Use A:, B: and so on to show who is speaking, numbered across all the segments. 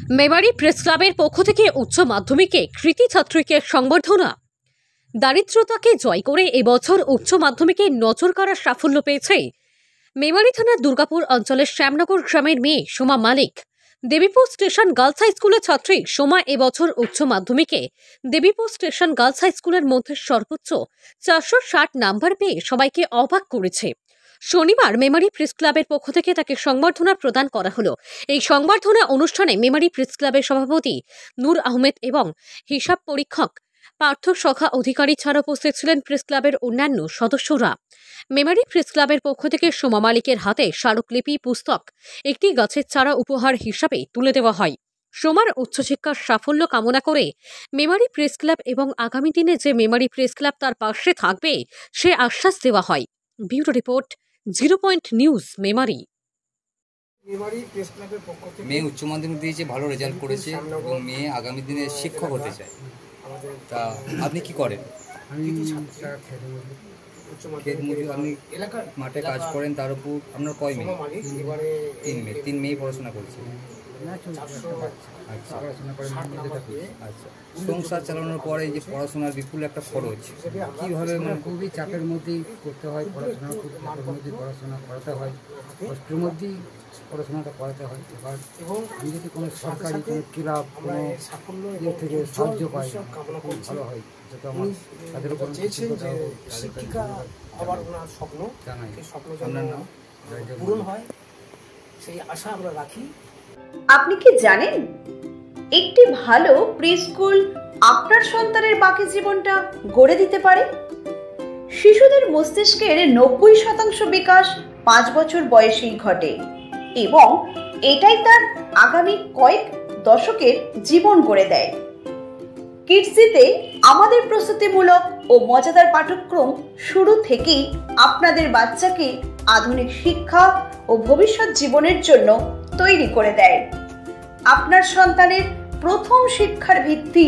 A: Memari press ক্লাবের পক্ষ থেকে উচ্চ মাধ্যমিকে কৃতী ছাত্রীকে সংবর্ধনা। দারিদ্রতাকে জয় করে এবছর উচ্চ মাধ্যমিকে নজর কাড়ার সাফল্য পেয়েছে মেমারি থানার দুর্গাপুর অঞ্চলের শ্যামনগর গ্রামের মেয়ে সোমা মালিক। দেবীপুর স্টেশন গার্লস হাই স্কুলের ছাত্রী সোমা এবছর উচ্চ মাধ্যমিকে দেবীপুর স্টেশন গার্লস হাই স্কুলের মধ্যে সর্বোচ্চ 460 নাম্বার পেয়ে সবাইকে অবাক করেছে। শনিবার মেমারি প্রেস ক্লাবের পক্ষ থেকে তাকে সংবর্ধনা প্রদান করা হলো। এই সংবর্ধনা অনুষ্ঠানে মেমারি প্রেস ক্লাবের সভাপতি নূর আহমেদ এবং হিসাব পরীক্ষক পার্থ সখা অধিকারী ছাড়া উপস্থিত ছিলেন প্রেস ক্লাবের অন্যান্য সদস্যরা। মেমারি প্রেস ক্লাবের পক্ষ থেকে সোমা মালিকের হাতে স্মারকলিপি, পুস্তক, একটি গাছের চারা উপহার হিসাবে তুলে দেওয়া হয়। সোমার উচ্চশিক্ষার সাফল্য কামনা করে মেমারি প্রেস ক্লাব এবং আগামী দিনে যে মেমারি প্রেস ক্লাব তার পাশে থাকবে সে আশ্বাস দেওয়া হয়। Bureau report, 0 point news, Memari.
B: মেয়ে উচ্চ মাধ্যমিক দিয়েছে, ভালো রেজাল্ট করেছে এবং মেয়ে আগামী দিনে শিক্ষক হতে চায়। তা আপনি কি করেন?
C: আমি
B: ক্ষেত মজুর। আপনি এলাকার মাঠে কাজ করেন, তার উপর আপনার কয় মেয়ে? 3 মেয়ে পড়াশোনা করছে। আচ্ছা, আচ্ছা। সংসার চালানোর পরে যে পড়াশোনার বিপুল একটা খরচ, কীভাবে
C: খুবই চাপের মধ্যেই করতে হয় পড়াশোনা, খুব চাপের মধ্যেই পড়াশোনা করাতে হয়, কষ্টের মধ্যেই পড়াশোনাটা করাতে হয়। এবার আমি যদি কোনো সরকারি কোনো ক্লাব কোনো ইয়ে থেকে সাহায্য পাই খুব ভালো হয়, যাতে আমার তাদের উপর
D: শিক্ষিকা হওয়ার ওনার স্বপ্ন, সেই স্বপ্ন যেন পূরণ হয় সেই আশা আমরা রাখি।
E: আপনি কি জানেন একটি ভালো প্রি স্কুল আপনার সন্তানের বাকি জীবনটা গড়ে দিতে পারে? শিশুদের মস্তিষ্কের 90% বিকাশ 5 বছর বয়সেই ঘটে এবং এটাই তার আগামী কয়েক দশকের জীবন গড়ে দেয়। কিডসিতে আমাদের প্রস্তুতিমূলক ও মজাদার পাঠ্যক্রম শুরু থেকেই আপনাদের বাচ্চাকে আধুনিক শিক্ষা ও ভবিষ্যৎ জীবনের জন্য তৈরি করে দেয়। আপনার সন্তানের প্রথম শিক্ষার ভিত্তি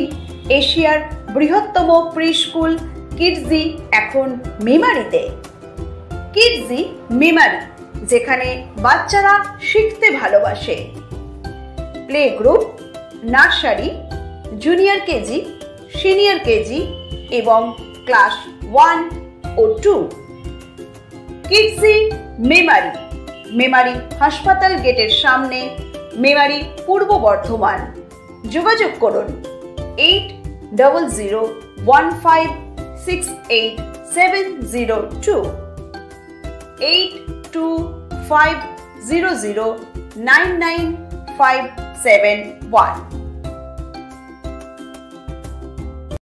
E: এশিয়ার বৃহত্তম প্রি স্কুল কিডজি এখন মেমারিতে। কিডজি মেমারি, যেখানে বাচ্চারা শিখতে ভালোবাসে। Play group, nursery, junior KG, senior KG এবং ক্লাস 1 ও 2। কিডজি মেমারি, মেমারি হাসপাতাল গেটের সামনে, মেমারি, পূর্ব বর্ধমান। যোগাযোগ করুন 8015686702 8250099571।